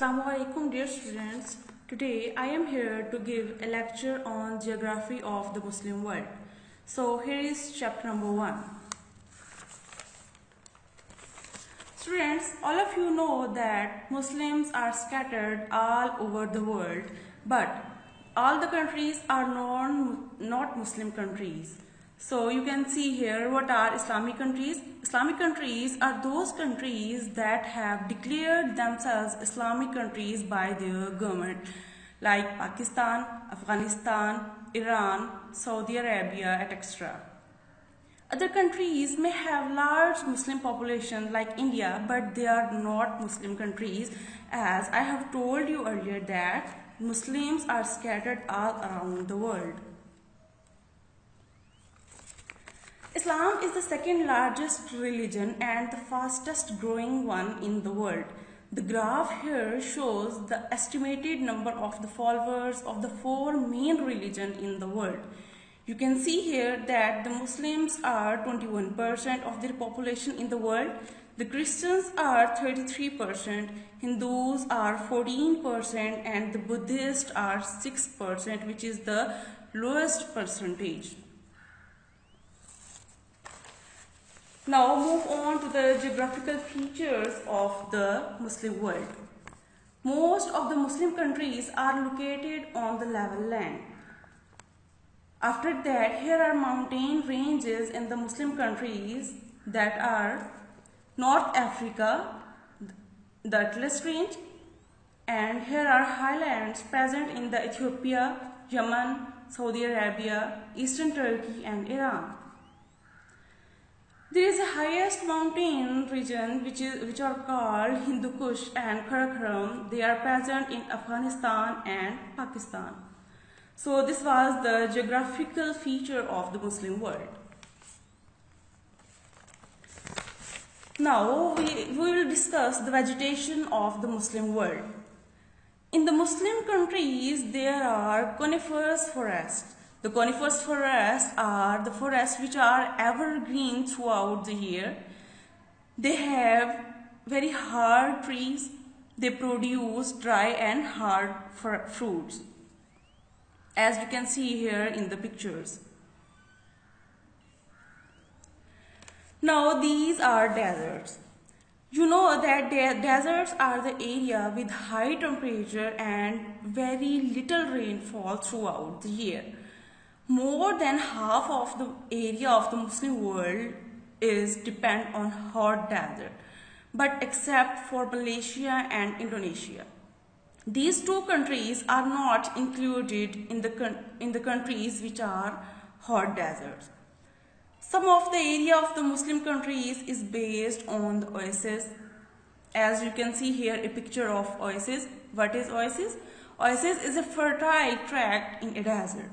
Assalamualaikum dear students. Today I am here to give a lecture on geography of the Muslim world. So here is chapter number 1. Students, all of you know that Muslims are scattered all over the world, but all the countries are not Muslim countries. So you can see here what are Islamic countries. Islamic countries are those countries that have declared themselves Islamic countries by their government, like Pakistan, Afghanistan, Iran, Saudi Arabia, etc. Other countries may have large Muslim population like India, but they are not Muslim countries, as I have told you earlier that Muslims are scattered all around the world. Islam is the second largest religion and the fastest growing one in the world. The graph here shows the estimated number of the followers of the four main religions in the world. You can see here that the Muslims are 21% of their population in the world, the Christians are 33%, Hindus are 14%, and the Buddhists are 6%, which is the lowest percentage. Now move on to the geographical features of the Muslim world. Most of the Muslim countries are located on the level land. After that, here are mountain ranges in the Muslim countries, that are North Africa, the Atlas range, and here are highlands present in the Ethiopia, Yemen, Saudi Arabia, Eastern Turkey, and Iran. There is a highest mountain region which are called Hindu Kush and Karakoram. They are present in Afghanistan and Pakistan. So this was the geographical feature of the Muslim world. Now we will discuss the vegetation of the Muslim world. In the Muslim countries there are coniferous forests. The coniferous forests are the forests which are evergreen throughout the year. They have very hard trees. They produce dry and hard fruits, as you can see here in the pictures. Now these are deserts. You know that deserts are the area with high temperature and very little rainfall throughout the year. More than half of the area of the Muslim world is depend on hot desert, but except for Malaysia and Indonesia. These two countries are not included in the countries which are hot deserts. Some of the area of the Muslim countries is based on the oasis. As you can see here a picture of oasis. What is oasis? Oasis is a fertile tract in a desert.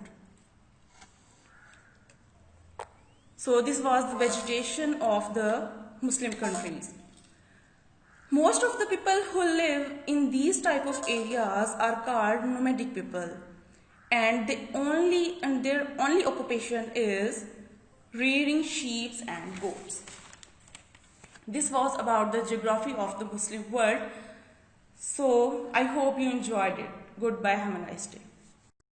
So this was the vegetation of the Muslim countries. Most of the people who live in these type of areas are called nomadic people, and their only occupation is rearing sheep and goats. This was about the geography of the Muslim world. So I hope you enjoyed it. Goodbye, have a nice day.